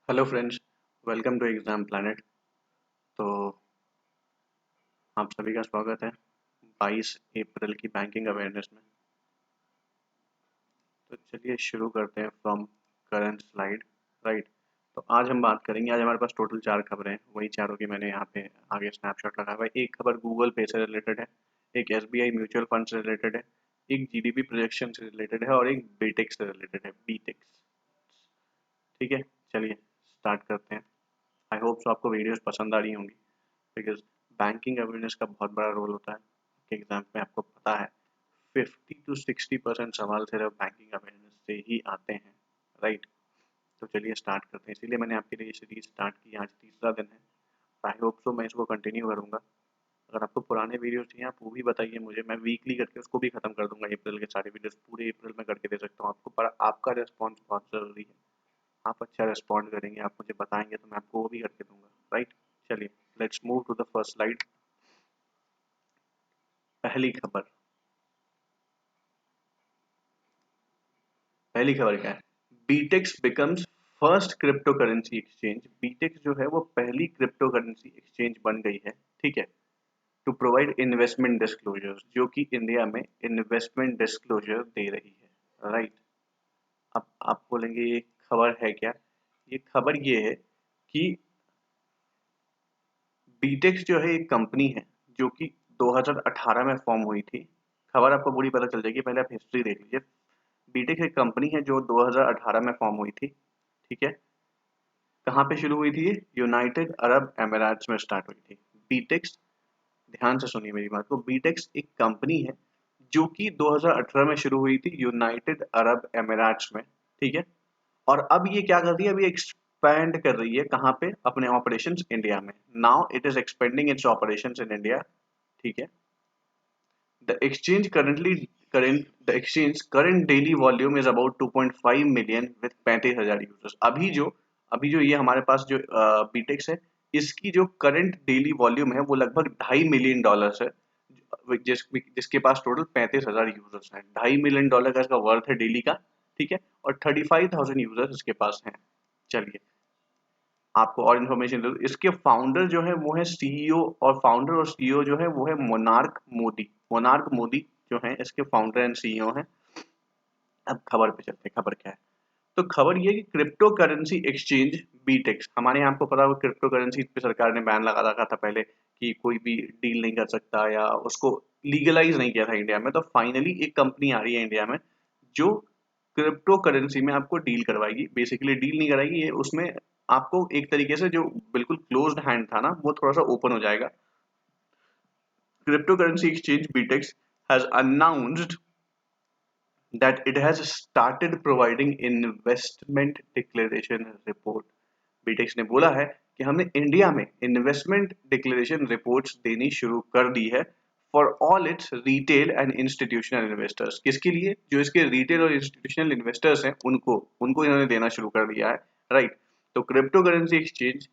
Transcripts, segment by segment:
Hello friends, welcome to exam planet. तो आप सभी का स्वागत है 22 अप्रैल की बैंकिंग अवेयरनेस में। तो चलिए शुरू करते हैं फ्रॉम करंट स्लाइड। राइट, तो आज हम बात करेंगे। आज हमारे पास टोटल 4 खबरें हैं, वही चारों की मैंने यहाँ पे आगे स्नैपशॉट लगा हुआ है। एक खबर गूगल पे से रिलेटेड है, एक एसबीआई म्यूचुअल फंड से रिलेटेड है, एक जीडीपी प्रोजेक्शन से रिलेटेड है और एक बीटेक्स से रिलेटेड है, बीटेक्स। ठीक है, चलिए स्टार्ट करते हैं। आई होप सो आपको वीडियोस पसंद आ रही होंगी, बिकॉज बैंकिंग अवेयरनेस का बहुत बड़ा रोल होता है आपके एग्जाम में। आपको पता है 50 to 60% सवाल सिर्फ बैंकिंग अवेयरनेस से ही आते हैं। राइट, तो चलिए स्टार्ट करते हैं। इसीलिए मैंने आपके लिए ये सीरीज स्टार्ट की। आज तीसरा दिन है, आई होप सो मैं इसको कंटिन्यू करूँगा। अगर आपको पुराने वीडियोस चाहिए आप वो भी बताइए मुझे, मैं वीकली करके उसको भी खत्म कर दूंगा। अप्रैल के सारे वीडियोस पूरे अप्रैल में करके दे सकता हूँ आपको, पर आपका रिस्पॉन्स बहुत ज़रूरी है। आप अच्छा रिस्पॉन्ड करेंगे, आप मुझे बताएंगे तो मैं आपको वो भी करके दूंगा। राइट, चलिए let's move to the first slide. पहली खबर, पहली खबर क्या है? Bitex becomes first crypto currency exchange. Bitex जो है वो पहली क्रिप्टो करेंसी एक्सचेंज बन गई है। ठीक है, टू प्रोवाइड इन्वेस्टमेंट डिस्क्लोजर, जो कि इंडिया में इन्वेस्टमेंट डिस्क्लोजर दे रही है। राइट, अब आप बोलेंगे ये खबर है क्या? ये खबर ये है कि बीटेक्स जो है एक कंपनी है जो कि 2018 में फॉर्म हुई थी। खबर आपको पूरी पता चल जाएगी, पहले आप हिस्ट्री देख लीजिए। बीटेक्स एक कंपनी है जो 2018 में फॉर्म हुई थी। ठीक है, कहाँ पे शुरू हुई थी? यूनाइटेड अरब एमिरेट्स में स्टार्ट हुई थी बीटेक्स। ध्यान से सुनिए मेरी बात को। बीटेक्स एक कंपनी है जो कि 2018 में शुरू हुई थी यूनाइटेड अरब एमिरेट्स में। ठीक है, और अब ये क्या कर रही है? अभी एक्सपैंड कर रही है कहाँ पे? अपने ऑपरेशंस इंडिया में। Now it is expanding it's operations in India. ठीक है, the exchange current daily volume is about 2.5 million with 35,000 users. अभी जो ये हमारे पास जो बीटेक्स है, इसकी जो करंट डेली वॉल्यूम है वो लगभग $2.5 मिलियन है। जिसके पास टोटल 35,000 यूजर्स हैं। $2.5 मिलियन का इसका वर्थ है डेली का। ठीक है, और 35,000 यूजर्स इसके पास हैं। चलिए आपको और इन्फॉर्मेशन दे दूं। इसके फाउंडर जो है वो है सीईओ, और फाउंडर और सीईओ जो है वो है मोनार्क मोदी। मोनार्क मोदी जो है इसके फाउंडर एंड सीईओ हैं। अब खबर पे चलते हैं, खबर क्या है? तो खबर ये है कि क्रिप्टो करेंसी एक्सचेंज बीटेक्स, हमारे यहाँ आपको पता होगा क्रिप्टो करेंसी पे सरकार ने बैन लगा रखा था पहले कि कोई भी डील नहीं कर सकता, या उसको लीगलाइज नहीं किया था इंडिया में। तो फाइनली एक कंपनी आ रही है इंडिया में जो क्रिप्टो करेंसी में आपको डील करवाएगी। बेसिकली डील नहीं कराएगी, ये उसमें आपको एक तरीके से जो बिल्कुल क्लोज्ड हैंड था ना, वो थोड़ा सा ओपन हो जाएगा। Crypto currency exchange Bitex has announced that it has started providing investment declaration report। Bitex ने बोला है कि हमने इंडिया में इन्वेस्टमेंट डिक्लेरेशन रिपोर्ट्स देनी शुरू कर दी है for all it's retail and institutional investors. किसके लिए? जो इसके रिटेल और इंस्टीट्यूशनल इन्वेस्टर्स हैं उनको उनको इन्होंने देना शुरू कर दिया है। राइट, तो क्रिप्टो करेंसी एक्सचेंज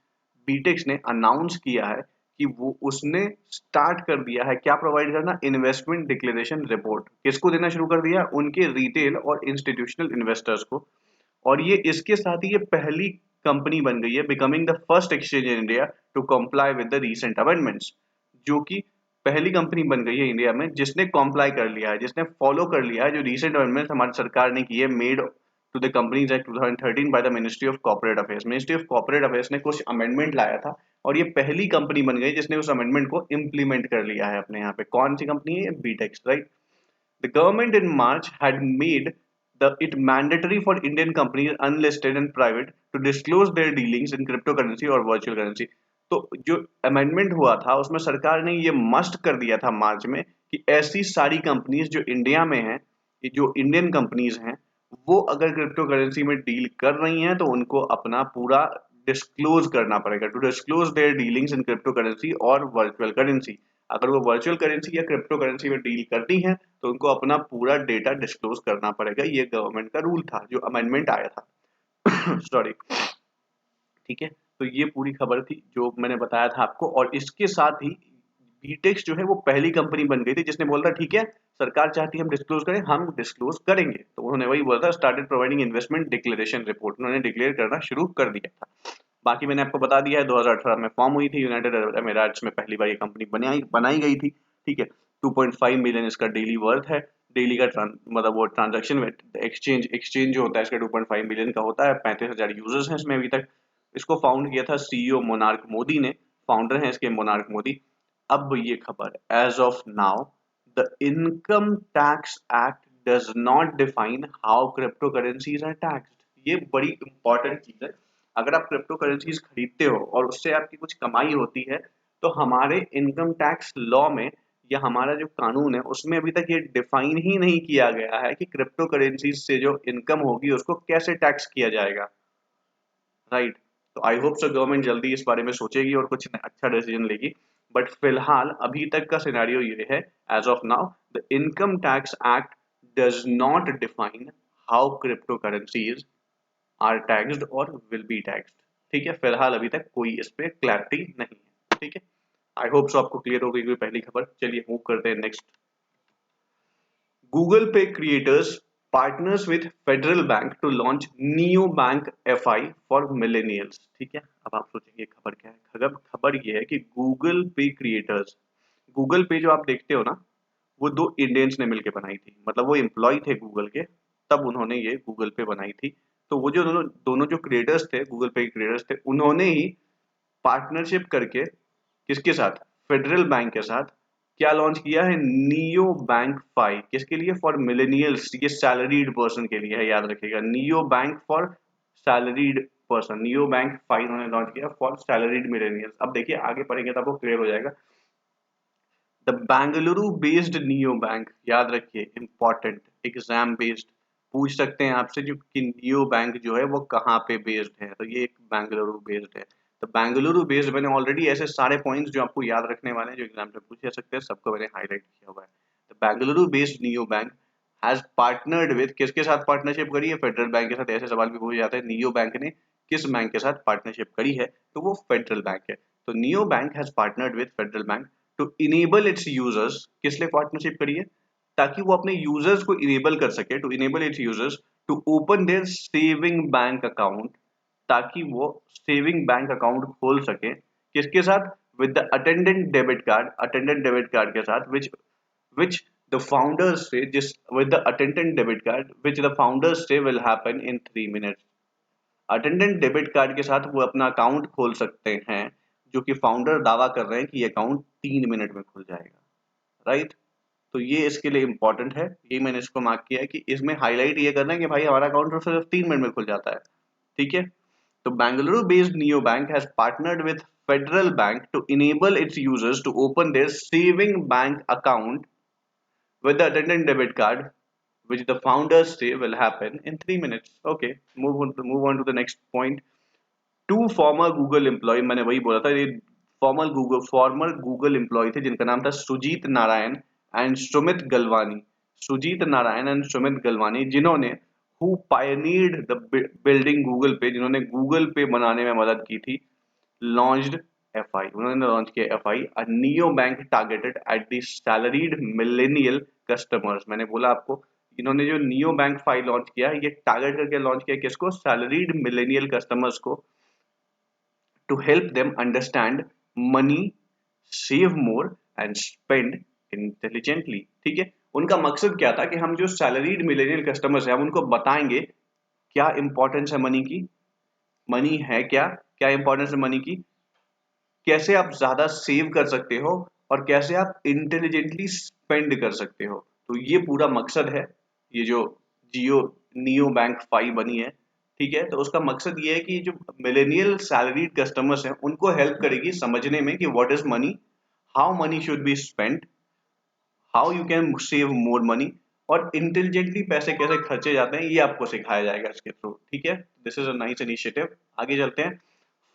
बीटेक्स ने अनाउंस किया है कि वो उसने स्टार्ट कर दिया है क्या प्रोवाइड करना? Investment declaration report. किसको देना शुरू कर दिया? उनके रिटेल और इंस्टीट्यूशनल इन्वेस्टर्स को। और ये इसके साथ ही ये पहली कंपनी बन गई है, becoming the first exchange in India to comply with the recent amendments. जो कि पहली कंपनी बन गई है इंडिया में जिसने कॉम्प्लाई कर लिया है, जिसने फॉलो कर लिया है जो रीसेंट अमेंडमेंट्स हमारी सरकार ने की है, made to the companies act 2013 by the ministry of corporate affairs. Ministry of corporate affairs ने कुछ अमेंडमेंट लाया था और ये पहली कंपनी बन गई जिसने उस अमेंडमेंट को इम्प्लीमेंट कर लिया है अपने यहाँ पे। कौन सी कंपनी है? Bitex. Right, the government in March had made it mandatory for Indian companies unlisted and private to disclose their dealings in cryptocurrency और virtual currency। तो जो अमेंडमेंट हुआ था उसमें सरकार ने ये मस्ट कर दिया था मार्च में कि ऐसी सारी कंपनीज जो इंडिया में हैं, जो इंडियन कंपनीज हैं, वो अगर क्रिप्टो करेंसी में डील कर रही हैं तो उनको अपना पूरा डिस्क्लोज करना पड़ेगा। To disclose their dealings in crypto currency और वर्चुअल करेंसी। अगर वो वर्चुअल करेंसी या क्रिप्टो करेंसी में डील करती हैं तो उनको अपना पूरा डेटा डिस्क्लोज करना पड़ेगा। ये गवर्नमेंट का रूल था जो अमेंडमेंट आया था। सॉरी। ठीक है, तो ये पूरी खबर थी जो मैंने बताया था आपको। और इसके साथ ही बीटेक्स जो है वो पहली कंपनी बन गई थी जिसने बोला था ठीक है सरकार चाहती है हम डिस्क्लोज करें, हम डिस्क्लोज करेंगे। तो उन्होंने वही बोला था, started providing investment declaration report, उन्होंने डिक्लेयर करना शुरू कर दिया था। बाकी मैंने आपको बता दिया है 2018 में फॉर्म हुई थी, यूनाइटेड अरब अमीरात में पहली बार ये कंपनी बनाई गई थी। ठीक है, 2.5 मिलियन इसका डेली वर्थ है, डेली का मतलब वो ट्रांजेक्शन एक्सचेंज जो होता है इसका 2.5 मिलियन का होता है, 35,000 यूजर्स हैं इसमें अभी तक। इसको फाउंड किया था सीईओ मोनार्क मोदी ने, फाउंडर हैं इसके मोनार्क मोदी। अब ये खबर, as of now the income tax act does not define how crypto currencies are taxed. ये बड़ी इंपॉर्टेंट चीज है। अगर आप क्रिप्टो करेंसीज खरीदते हो और उससे आपकी कुछ कमाई होती है तो हमारे इनकम टैक्स लॉ में या हमारा जो कानून है उसमें अभी तक ये डिफाइन ही नहीं किया गया है कि क्रिप्टो करेंसीज से जो इनकम होगी उसको कैसे टैक्स किया जाएगा। राइट, तो आई होप सो गवर्नमेंट जल्दी इस बारे में सोचेगी और कुछ अच्छा डिसीजन लेगी। बट फिलहाल अभी तक का सिनेरियो ये है, as of now the income tax act does not define how crypto currencies are taxed और विल बी टैक्स्ड। ठीक है, फिलहाल अभी तक कोई इस पे क्लैरिटी नहीं है। ठीक है, आई होप सो आपको क्लियर हो गई पहली खबर। चलिए मूव करते हैं next. Google Pay creators partners with Federal Bank to launch neo bank FI for millennials. ठीक है, अब आप सोचेंगे खबर क्या है। खबर ये है कि गूगल पे क्रिएटर्स, गूगल पे जो आप देखते हो ना वो दो इंडियंस ने मिलकर बनाई थी, मतलब वो एम्प्लॉय थे गूगल के, तब उन्होंने ये गूगल पे बनाई थी। तो वो जो दोनों जो क्रिएटर्स थे, गूगल पे के क्रिएटर्स थे, उन्होंने ही पार्टनरशिप करके किसके साथ, फेडरल बैंक के साथ क्या लॉन्च किया है, नियो बैंक फाई। किसके लिए, फॉर मिलेनियल्स, ये सैलरीड पर्सन के लिए है, याद रखिएगा, neo bank for salaried person, neo bank Fi उन्होंने लॉन्च किया फॉर सैलरीड मिलेनियल्स। अब देखिए आगे पढ़ेंगे तो आपको क्लियर हो जाएगा। The Bengaluru based neo bank, याद रखिए इंपॉर्टेंट, एग्जाम बेस्ड पूछ सकते हैं आपसे जो कि नियो बैंक जो है वो कहाँ पे बेस्ड है, तो ये एक बेंगलुरु बेस्ड है। तो बेंगलुरु बेस्ड, मैंने ऑलरेडी ऐसे सारे पॉइंट्स जो आपको याद रखने वाले हैं जो एग्जाम में पूछ सकते हैं सबको मैंने हाईलाइट किया हुआ है। तो Bengaluru based neo bank has partnered with, किसके साथ पार्टनरशिप करी है, फेडरल बैंक के साथ। ऐसे सवाल भी पूछे जाते हैं, नियो बैंक ने किस बैंक के साथ पार्टनरशिप करी है, तो वो फेडरल बैंक है। तो neo bank has partnered with Federal Bank to enable its users, किस लिए पार्टनरशिप करी है, ताकि वो अपने यूजर्स को इनेबल कर सके, to enable its users to open their saving bank account, ताकि वो सेविंग बैंक अकाउंट खोल सके किसके साथ, with the attendant debit card के साथ, which the founders say, just with the attendant debit card which the founders say will happen in 3 minutes। Attendant debit card के साथ वो अपना अकाउंट खोल सकते हैं, जो कि फाउंडर दावा कर रहे हैं कि ये अकाउंट 3 मिनट में खुल जाएगा। राइट, तो ये इसके लिए इंपॉर्टेंट है, ये मैंने इसको मार्क किया है कि इसमें हाईलाइट ये करना है कि भाई हमारा अकाउंट तो सिर्फ 3 मिनट में खुल जाता है। ठीक है, तो Bengaluru based neo bank has partnered with Federal Bank to enable its users to open their saving bank account with the attendant debit card, which the founders say will happen in 3 minutes। Okay, move on to the next point। Two former Google employee, मैंने वही बोला था, ये farmer Google employ थे जिनका नाम था Sujit Narayan and Sumit गलवानी। Sujit Narayan and Sumit गलवानी, जिन्होंने who pioneered the building Google पे, जिन्होंने गूगल पे बनाने में मदद की थी, लॉन्च्ड एफआई, उन्होंने लॉन्च किया FI, a neo bank targeted at the salaried millennial customers. मैंने बोला आपको, इन्होंने जो नियो बैंक फाइल लॉन्च किया है ये टारगेट करके लॉन्च किया किसको, सैलरीड मिलेनियल कस्टमर्स को, to help them understand money, save more and spend intelligently। ठीक है, उनका मकसद क्या था कि हम जो सैलरीड मिलेनियल कस्टमर्स हैं हम उनको बताएंगे क्या इंपॉर्टेंस है मनी की, मनी है क्या, क्या इंपॉर्टेंस है मनी की, कैसे आप ज्यादा सेव कर सकते हो और कैसे आप इंटेलिजेंटली स्पेंड कर सकते हो। तो ये पूरा मकसद है ये जो जियो नियो बैंक फाई बनी है। ठीक है, तो उसका मकसद ये है कि जो मिलेनियल सैलरीड कस्टमर्स हैं उनको हेल्प करेगी समझने में कि what is money, how many should be spent, how you can save more money, और इंटेलिजेंटली पैसे कैसे खर्चे जाते हैं ये आपको सिखाया जाएगा इसके थ्रू। ठीक है, this is a nice initiative. आगे चलते हैं।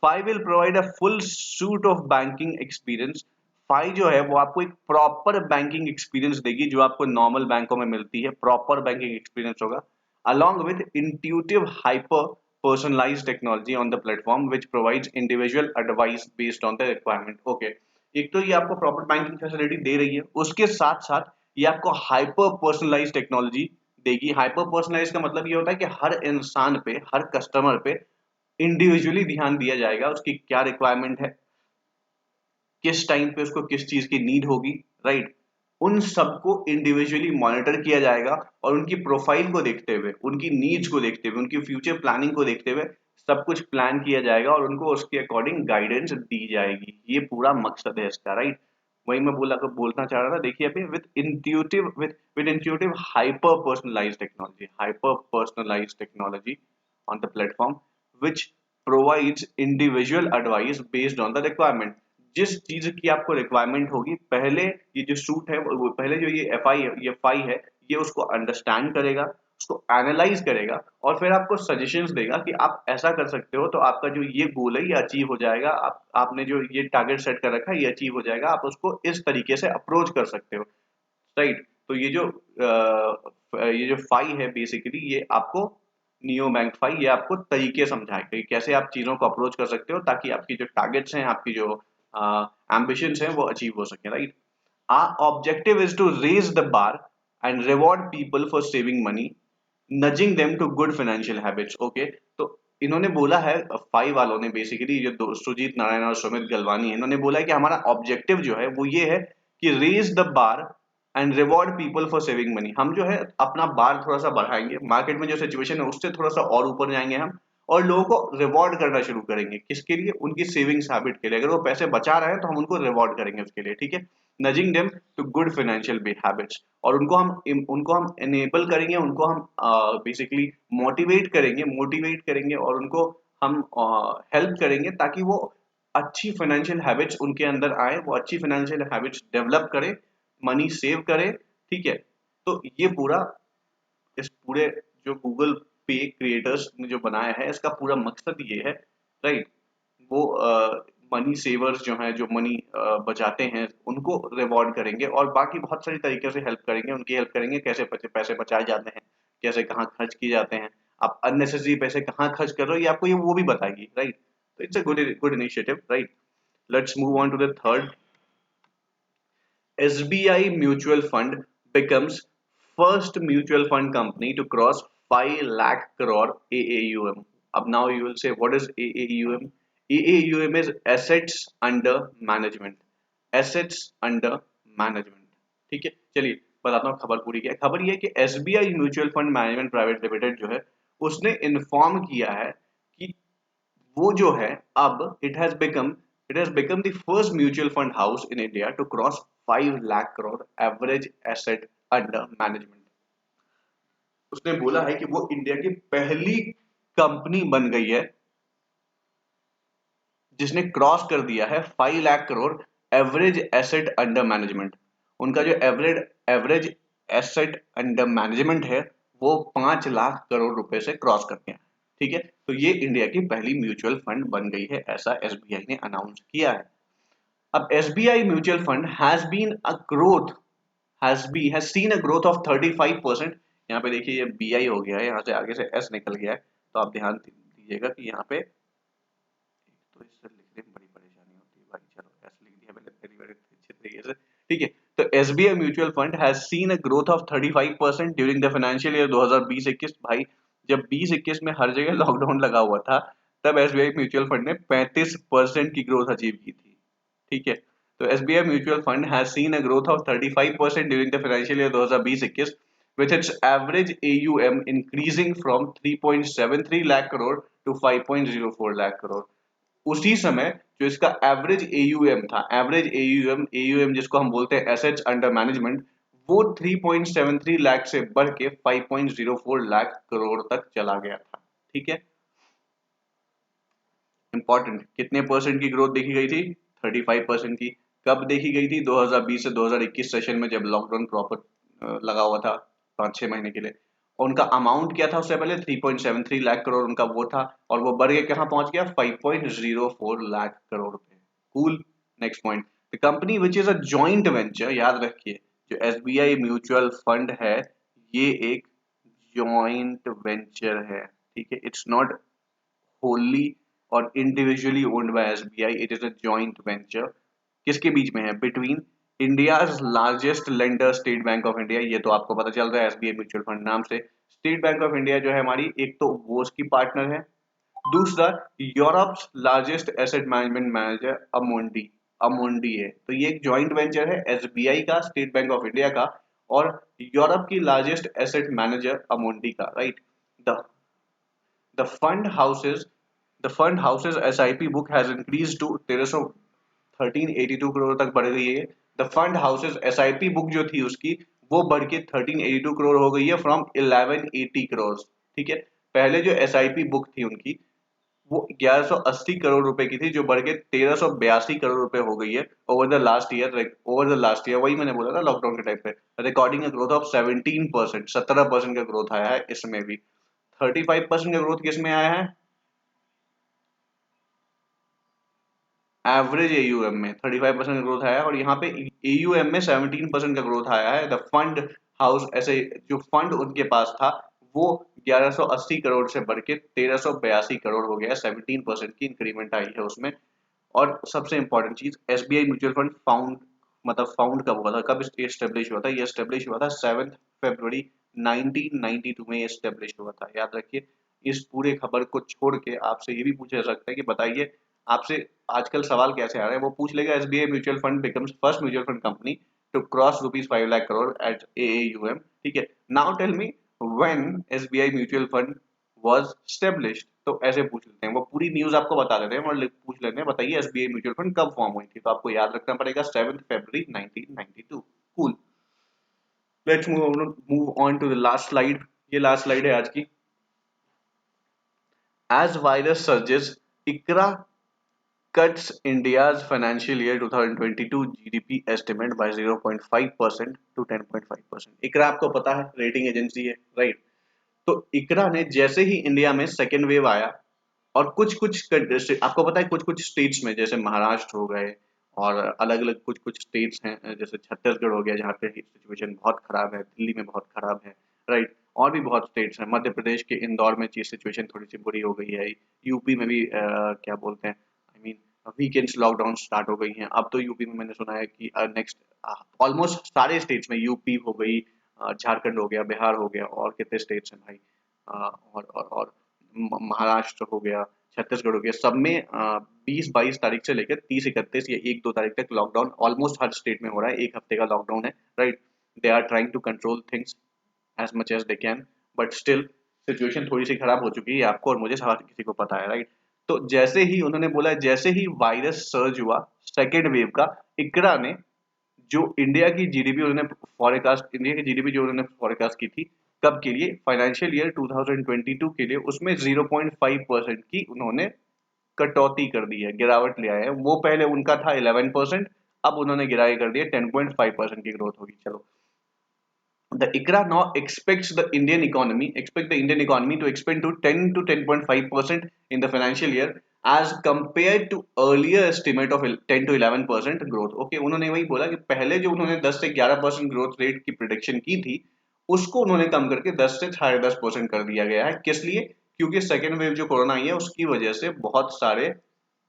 Fi will provide a full suite of banking experience. Fi जो है वो आपको एक प्रॉपर बैंकिंग एक्सपीरियंस देगी जो आपको नॉर्मल बैंकों में मिलती है, प्रॉपर बैंकिंग एक्सपीरियंस होगा, along with intuitive hyper personalized technology on the platform which provides individual advice based on the requirement। okay, एक तो ये आपको प्रॉपर बैंकिंग फैसिलिटी दे रही है, उसके साथ साथ ये आपको हाइपर पर्सनलाइज टेक्नोलॉजी देगी। हाइपर पर्सनलाइज का मतलब ये होता है कि हर इंसान पे, हर कस्टमर पे इंडिविजुअली ध्यान दिया जाएगा, उसकी क्या रिक्वायरमेंट है, किस टाइम पे उसको किस चीज की नीड होगी, राइट। उन सबको इंडिविजुअली मॉनिटर किया जाएगा और उनकी प्रोफाइल को देखते हुए, उनकी नीड्स को देखते हुए, उनकी फ्यूचर प्लानिंग को देखते हुए सब कुछ प्लान किया जाएगा और उनको उसके अकॉर्डिंग गाइडेंस दी जाएगी। ये पूरा मकसद है इसका, राइट। वही मैं बोलना चाह रहा था, देखिए अभी with intuitive hyper personalise technology on the platform which provides individual advice based on the requirement। जिस चीज की आपको रिक्वायरमेंट होगी, पहले ये जो सूट है वो पहले जो ये फाई है, ये उसको अंडरस्टैंड करेगा, उसको एनालाइज करेगा और फिर आपको सजेशंस देगा कि आप ऐसा कर सकते हो तो आपका जो ये गोल है ये अचीव हो जाएगा, आपने जो ये टारगेट सेट कर रखा है ये अचीव हो जाएगा, आप उसको इस तरीके से अप्रोच कर सकते हो, राइट। तो ये जो फाई है बेसिकली ये आपको नियो बैंक फाई ये आपको तरीके समझाएगा कि कैसे आप चीजों को अप्रोच कर सकते हो ताकि आपकी जो टारगेट्स हैं, आपकी जो एम्बिशंस हैं वो अचीव हो सके, right. Our objective is to raise the bar and reward people for saving money, nudging them to good financial habits. Okay, तो इन्होंने बोला है, फाइव वालों ने बेसिकली, जो सुजीत नारायण और सुमित गलवानी है, इन्होंने बोला है कि हमारा ऑब्जेक्टिव जो है वो ये है कि raise the bar and reward people for saving money. हम जो है अपना बार थोड़ा सा बढ़ाएंगे, मार्केट में जो सिचुएशन है उससे थोड़ा सा और ऊपर जाएंगे हम, और लोगों को रिवॉर्ड करना शुरू करेंगे। किसके लिए? उनकी सेविंग्स हैबिट के लिए। अगर वो पैसे बचा रहे हैं तो हम उनको रिवॉर्ड करेंगे उसके लिए, ठीक है। Nudging them to good financial habits, और उनको हम एनेबल करेंगे, उनको हम बेसिकली मोटिवेट करेंगे और उनको हम हेल्प करेंगे ताकि वो अच्छी फाइनेंशियल हैबिट्स उनके अंदर आए, वो अच्छी फाइनेंशियल हैबिट्स डेवलप करें, मनी सेव करें, ठीक है। तो ये पूरा, इस पूरे जो गूगल पे क्रिएटर्स ने जो बनाया है इसका पूरा मकसद ये है, राइट। वो मनी सेवर्स जो हैं, जो मनी बचाते हैं, उनको रिवॉर्ड करेंगे और बाकी बहुत सारी तरीके से हेल्प करेंगे, उनकी हेल्प करेंगे कैसे पैसे बचाए जाते हैं, कैसे कहाँ खर्च किए जाते हैं, आप अननेसेसरी पैसे कहाँ खर्च कर रहे हो ये आपको ये वो भी बताएगी, राइट। तो it's a good initiative, right. Let's move on to the third. SBI Mutual Fund becomes first mutual fund company to cross 5 lakh crore AAUM. Ab now you will say, what is AAUM? AAUM is assets under management. Assets under management. ठीक है, चलिए बताता हूँ खबर पूरी क्या है। खबर ये है कि SBI mutual fund management private limited जो है उसने इन्फॉर्म किया है कि वो जो है अब it has become the first mutual fund house in India to cross 5 lakh crore average asset under management. उसने बोला है कि वो इंडिया की पहली कंपनी बन गई है जिसने क्रॉस कर दिया है 5 lakh crore average asset under management. उनका जो average average asset under management है वो 5 लाख करोड़ रुपए से क्रॉस कर गया, ठीक है। तो ये इंडिया की पहली म्यूचुअल फंड बन गई है, ऐसा एसबीआई ने अनाउंस किया है। अब SBI mutual fund has seen a growth of 35%। यहाँ पे देखिए ये बीआई हो गया है, यहाँ से आगे से एस निकल गया है, तो आप ध्यान दीजिएगा कि यहाँ पे, तो इससे लिखने में बड़ी परेशानी होती है भाई, चलो एस लिख दिया मैंने वेरी वेरी अच्छे तरीके से, ठीक है। तो SBI mutual fund has seen a growth of 35% during the financial year 2020-21। भाई जब 20-21 में हर जगह लॉकडाउन लगा हुआ था तब एसबीआई म्यूचुअल फंड ने 35% की ग्रोथ अचीव की थी, ठीक है। तो SBI mutual fund has seen a growth of 35% during the financial year 2020-21 with its average AUM increasing from 3.73 lakh crore to 5.04 lakh crore। उसी समय जो इसका एवरेज एयूएम था, एवरेज एयूएम जिसको हम बोलते हैं एसेट्स अंडर मैनेजमेंट, वो 3.73 लाख से बढ़ के 5.04 लाख करोड़ तक चला गया था, ठीक है। इंपॉर्टेंट, कितने परसेंट की ग्रोथ देखी गई थी? 35% की। कब देखी गई थी? 2020 से 2021 सेशन में, जब लॉकडाउन प्रॉपर लगा हुआ था 5-6 महीने के लिए। उनका अमाउंट क्या था उससे पहले? 3.73 लाख करोड़ उनका वो था, और वो बढ़ के कहां पहुंच गया? 5.04 लाख करोड़ पे। Cool. Next point, the company which is a joint venture, याद रखिए जो एसबीआई म्यूचुअल फंड है ये एक जॉइंट वेंचर है, ठीक है। It's not wholly or individually owned by SBI, it is a joint venture। किसके बीच में है? Between India's largest lender state Bank of India, ये तो आपको पता चल रहा है एसबीआई म्यूचुअल फंड नाम से। स्टेट बैंक ऑफ इंडिया जो है हमारी, एक तो वो उसकी पार्टनर है, दूसरा Europe's largest asset management manager Amundi, Amundi है। तो ये एक जॉइंट वेंचर है एसबीआई का, स्टेट बैंक ऑफ इंडिया का और यूरोप की लार्जेस्ट एसेट मैनेजर अमोंडी का, right. The the fund houses the fund houses SIP book has increase to 1382 crore तक बढ़ गई है। The fund houses SIP book जो थी उसकी, वो बढ़ के 1382 करोड़ हो गई है फ्रॉम 1180 करोड़। ठीक है, पहले जो एसआईपी बुक थी उनकी वो 1180 करोड़ रुपए की थी, जो बढ़ के 1382 करोड़ रुपए हो गई है over the last year. Over the last year, वही मैंने बोला था लॉकडाउन के टाइम पे, रिकॉर्डिंग अ ग्रोथ ऑफ 17%, 17% का ग्रोथ आया है इसमें भी। 35% का ग्रोथ किसमें आया है? एवरेज एयूएम में 35% का ग्रोथ आया है, और यहाँ पे एयूएम में 17% का ग्रोथ आया है। द फंड हाउस, ऐसे जो फंड उनके पास था वो 1180 करोड़ से बढ़ के 1382 करोड़ हो गया, 17% की इंक्रीमेंट आई है उसमें। और सबसे इंपॉर्टेंट चीज, एसबीआई म्यूचुअल फंड फाउंड, मतलब फाउंड कब हुआ था, कब एस्टेब्लिश हुआ था? ये एस्टेब्लिश हुआ था 7 फरवरी 1992 में, एस्टेब्लिश हुआ था, याद रखिए। इस पूरे खबर को छोड़ के आपसे ये भी पूछा जा सकता है कि बताइए, आपसे आजकल सवाल कैसे आ रहा है, वो पूछ लेगा SBI mutual fund becomes first mutual fund company to cross rupees 5 lakh crore at AAUM. ठीक है, now tell me when SBI mutual fund was established। तो ऐसे पूछ लेते हैं, वो पूरी न्यूज आपको बता देते हैं और पूछ लेते हैं बताइए एसबीआई म्यूचुअल फंड कब फॉर्म हुई थी, तो आपको याद रखना पड़ेगा 7 फरवरी 1992। Cool, let's move on to the last slide. ये लास्ट स्लाइड है आज की। As virus surges, ICRA cuts India's financial year 2022 GDP estimate by 0.5% to 10.5%। इकरा आपको पता है रेटिंग एजेंसी है, राइट। तो इकरा ने जैसे ही इंडिया में सेकेंड वेव आया, और कुछ कुछ आपको पता है कुछ कुछ स्टेट्स में, जैसे महाराष्ट्र हो गए और अलग अलग कुछ कुछ स्टेट्स हैं, जैसे छत्तीसगढ़ हो गया जहाँ पे सिचुएशन बहुत खराब है, दिल्ली में बहुत खराब है, राइट। और भी बहुत स्टेट्स हैं, मध्य प्रदेश के इंदौर में चीज सिचुएशन थोड़ी सी बुरी हो गई है, यूपी में भी क्या बोलते हैं, I mean weekends lockdown start हो गई हैं। अब तो यूपी में मैंने सुना है कि नेक्स्ट ऑलमोस्ट सारे स्टेट्स में, यूपी हो गई, झारखंड हो गया, बिहार हो गया, और कितने स्टेट्स हैं भाई, और महाराष्ट्र हो गया, छत्तीसगढ़ हो गया, सब में 20-22 तारीख से लेकर 30-31 या 1-2 तारीख तक लॉकडाउन ऑलमोस्ट हर स्टेट में हो रहा है, एक हफ्ते का लॉकडाउन है, right. They are trying to control things as much as they can, but still situation थोड़ी सी खराब हो चुकी है, आपको और मुझे, हर किसी को पता है, राइट। तो जैसे ही उन्होंने बोला, जैसे ही वायरस सर्ज हुआ सेकेंड वेव का, इकरा ने जो इंडिया की जीडीपी उन्होंने फॉरकास्ट, इंडिया की जीडीपी जो उन्होंने फॉरकास्ट की थी, कब के लिए? फाइनेंशियल ईयर 2022 के लिए, उसमें 0.5% की उन्होंने कटौती कर दी है, गिरावट ले आए हैं। वो पहले उनका था 11%, अब उन्होंने गिराई कर दिया, 10.5% की ग्रोथ होगी। चलो, the ICRA now expect the Indian economy to expand to 10 to 10.5% in the financial year as compared to earlier estimate of 10 to 11% growth। Okay, उन्होंने वही बोला कि पहले जो उन्होंने 10 से 11% ग्रोथ रेट की प्रिडिक्शन की थी, उसको उन्होंने कम करके 10 से 10.5% कर दिया गया है। किस लिए? क्योंकि सेकेंड वेव जो कोरोना आई है उसकी वजह से बहुत सारे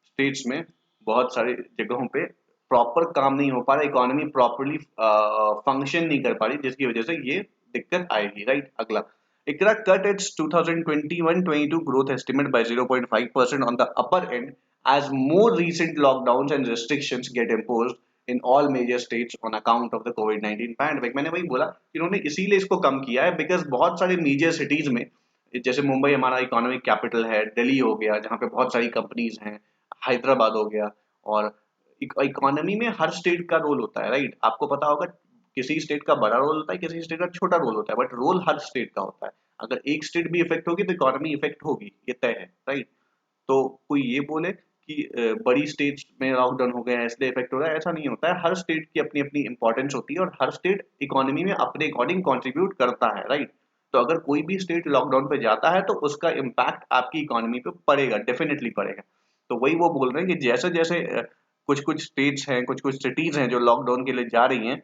स्टेट्स में, बहुत सारी जगहों पे प्रॉपर काम नहीं हो पा रहा, इकोनॉमी प्रॉपरली फंक्शन नहीं कर पा रही, जिसकी वजह से ये दिक्कत आएगी, राइट। अगला, ICRA cut its 2021-22 growth estimate by 0.5% on the upper end as more recent lockdowns and restrictions get imposed in all major states on account of the COVID-19 pandemic। मैंने वही बोला कि इन्होंने इसीलिए इसको कम किया है, बिकॉज बहुत सारे मेजर सिटीज में, जैसे मुंबई हमारा इकोनॉमिक कैपिटल है, दिल्ली हो गया जहाँ पे बहुत सारी कंपनीज हैं, हैदराबाद हो गया, और इकोनॉमी में हर स्टेट का रोल होता है, राइट। आपको पता होगा किसी स्टेट का बड़ा रोल होता है, किसी स्टेट का छोटा रोल होता है, बट रोल हर स्टेट का होता है। अगर एक स्टेट भी इफेक्ट होगी तो इकोनॉमी इफेक्ट होगी, ये तय है, राइट। तो कोई ये बोले कि बड़ी स्टेट्स में लॉकडाउन हो गया है इसलिए इफेक्ट हो रहा है, ऐसा नहीं होता है। हर स्टेट की अपनी अपनी इंपॉर्टेंस होती है और हर स्टेट इकोनॉमी में अपने अकॉर्डिंग कंट्रीब्यूट करता है, राइट। तो अगर कोई भी स्टेट लॉकडाउन पे जाता है तो उसका इम्पैक्ट आपकी इकोनॉमी पे पड़ेगा, डेफिनेटली पड़ेगा। तो वही वो बोल रहे हैं कि जैसे जैसे कुछ कुछ स्टेट्स हैं, कुछ कुछ सिटीज हैं जो लॉकडाउन के लिए जा रही हैं,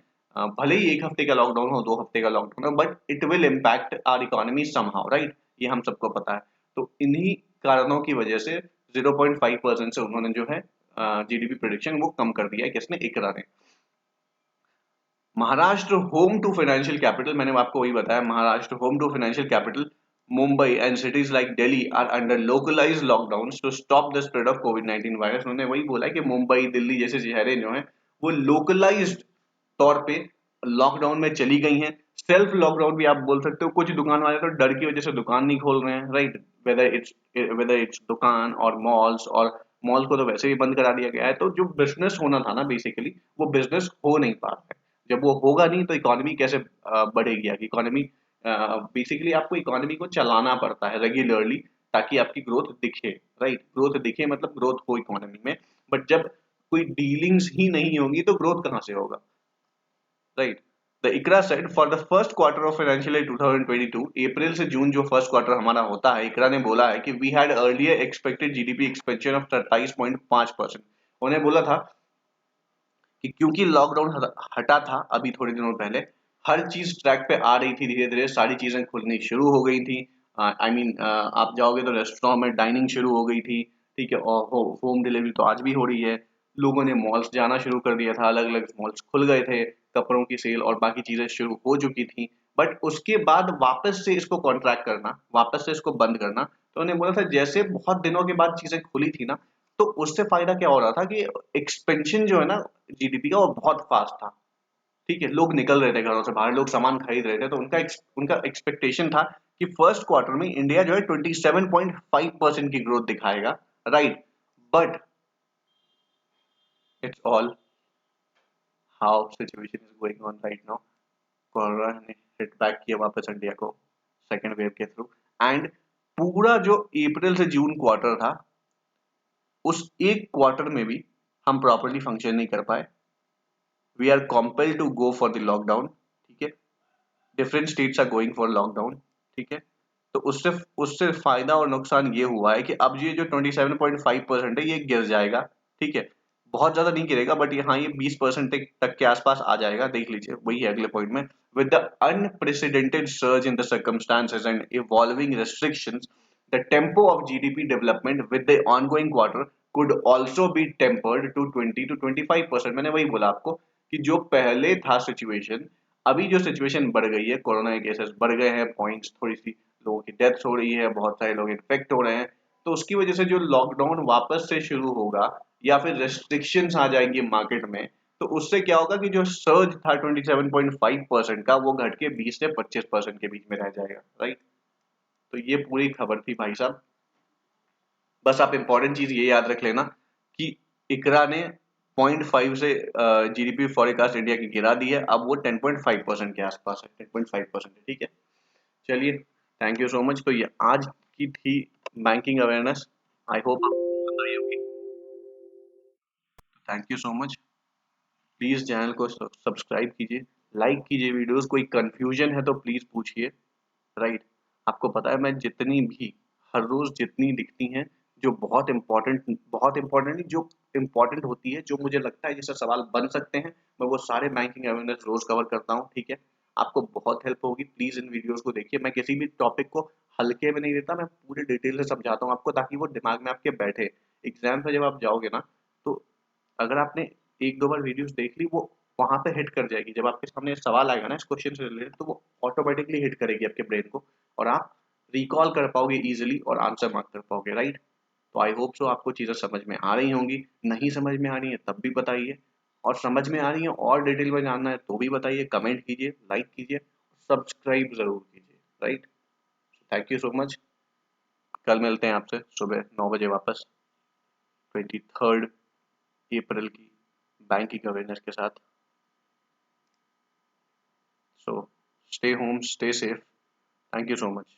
भले ही एक हफ्ते का लॉकडाउन हो, 2 हफ्ते का लॉकडाउन हो, but it will impact our economy somehow, right. ये हम सबको पता है। तो इन्हीं कारणों की वजह से 0.5% से उन्होंने जो है जीडीपी प्रेडिक्शन वो कम कर दिया है किसने, इकरा ने। Maharashtra home to financial capital, मैंने आपको वही बताया, Maharashtra home to financial capital, Mumbai and cities like Delhi are under localised lockdown to stop the spread of कोविड-19 वायरस। उन्होंने वही बोला है कि मुंबई, दिल्ली जैसे शहरें जो हैं वो लोकलाइज्ड तौर पे लॉकडाउन में चली गई हैं। सेल्फ लॉकडाउन भी आप बोल सकते हो। कुछ दुकान वाले तो डर की वजह से दुकान नहीं खोल रहे हैं, राइट। वेदर इट्स दुकान और मॉल्स, और मॉल्स को तो वैसे भी बंद करा दिया गया है। तो जो बिजनेस होना था ना बेसिकली, वो बिजनेस हो नहीं पा रहा है। जब वो होगा नहीं तो इकोनॉमी कैसे बढ़ेगी आगे। इकोनॉमी बेसिकली आपको इकोनॉमी को चलाना पड़ता है रेगुलरली ताकि आपकी ग्रोथ दिखे, राइट। ग्रोथ दिखे मतलब ग्रोथ हो इकोनॉमी में। बट जब कोई डीलिंग्स ही नहीं होंगी तो ग्रोथ कहाँ से होगा, right. The ICRA said for the first quarter of financial year 2022, अप्रैल से जून जो फर्स्ट क्वार्टर हमारा होता है, इकरा ने बोला है कि we had earlier expected GDP expansion of 27.5%। उन्हें बोला था कि क्योंकि लॉकडाउन हटा था अभी थोड़े दिनों पहले, हर चीज ट्रैक पे आ रही थी, धीरे धीरे सारी चीजें खुलनी शुरू हो गई थी। आई मीन आप जाओगे तो रेस्टोरेंट में डाइनिंग शुरू हो गई थी, ठीक है। और होम डिलीवरी तो आज भी हो रही है। लोगों ने मॉल्स जाना शुरू कर दिया था, अलग अलग मॉल्स खुल गए थे, कपड़ों की सेल और बाकी चीजें शुरू हो चुकी थी। बट उसके बाद वापस से इसको कॉन्ट्रैक्ट करना, वापस से इसको बंद करना, तो उन्होंने बोला था जैसे बहुत दिनों के बाद चीजें खुली थी ना, तो उससे फायदा क्या हो रहा था कि एक्सपेंशन जो है ना जीडीपी का, वो बहुत फास्ट था, ठीक है। लोग निकल रहे थे घरों से बाहर, लोग सामान खरीद रहे थे, तो उनका एक्सपेक्टेशन था कि फर्स्ट क्वार्टर में इंडिया जो है 27.5% की ग्रोथ दिखाएगा, right. But it's all how situation is going on right now. Corona ने हिट बैक किया वापस इंडिया को सेकेंड वेव के थ्रू। एंड पूरा जो अप्रैल से जून क्वार्टर था, उस एक क्वार्टर में भी हम प्रॉपरली फंक्शन नहीं कर पाए। We are compelled to go for the lockdown, ठीक है। Different states are going for lockdown, ठीक है। तो उससे उससे फायदा और नुकसान ये हुआ है कि अब ये जो 27.5% है ये गिर जाएगा, ठीक है। बहुत ज्यादा नहीं गिरेगा, बट यहाँ ये 20% तक के आसपास आ जाएगा, देख लीजिए, वही है अगले पॉइंट में। With the unprecedented surge in the circumstances and evolving restrictions, the tempo of GDP development with the ongoing quarter could also be tempered to 20 to 25%। मैंने वही बोला आपको कि जो पहले था सिचुएशन, अभी जो सिचुएशन बढ़ गई है, कोरोना के केसेस बढ़ गए हैं, पॉइंट्स, थोड़ी सी लोगों की डेथ्स हो रही है, बहुत सारे लोग इन्फेक्ट हो रहे हैं, तो उसकी वजह से जो लॉकडाउन वापस से शुरू होगा या फिर रेस्ट्रिक्शंस आ जाएंगी मार्केट में, तो उससे क्या होगा कि जो सर्ज था 27.5% का, वो घट के 20 से 25% के बीच में रह जाएगा, राइट। तो ये पूरी खबर थी भाई साहब। बस आप इंपॉर्टेंट चीज ये याद रख लेना कि इकरा ने 0.5 से जीडीपी फॉरकास्ट इंडिया की गिरा दी है, अब वो 10.5% के आसपास है, 10.5% है, ठीक है। चलिए, थैंक यू सो मच। तो ये आज की थी बैंकिंग अवेयरनेस। आई होप आपको पसंद आई होगी। Thank you so much. Please channel को सब्सक्राइब कीजिए, लाइक कीजिए वीडियोस। कोई कंफ्यूजन है तो प्लीज पूछिए, राइट। आपको पता है मैं जितनी भी हर रोज जितनी दिखती हैं, जो बहुत इंपॉर्टेंट नहीं, जो इंपॉर्टेंट होती है, जो मुझे लगता है जिससे सवाल बन सकते हैं, मैं वो सारे बैंकिंग अवेयरनेस रोज कवर करता हूँ, ठीक है। आपको बहुत हेल्प होगी, प्लीज इन वीडियोस को देखिए। मैं किसी भी टॉपिक को हल्के में नहीं लेता, मैं पूरे डिटेल से समझाता हूँ आपको, ताकि वो दिमाग में आपके बैठे। एग्जाम में जब आप जाओगे ना, तो अगर आपने एक दो बार वीडियोस देख ली, वो वहां पे हिट कर जाएगी। जब आपके सामने सवाल आएगा ना इस क्वेश्चन से रिलेटेड, तो वो ऑटोमेटिकली हिट करेगी आपके ब्रेन को, और आप रिकॉल कर पाओगे इजीली और आंसर मार्क कर पाओगे, राइट। तो आई होप सो आपको चीजें समझ में आ रही होंगी। नहीं समझ में आ रही है तब भी बताइए, और समझ में आ रही है और डिटेल में जानना है तो भी बताइए, कमेंट कीजिए, लाइक कीजिए, सब्सक्राइब जरूर कीजिए, right. Thank you so much. कल मिलते हैं आपसे सुबह 9 बजे वापस, 23 अप्रैल की बैंकिंग अवेयरनेस के साथ। So stay home, stay safe. Thank you so much.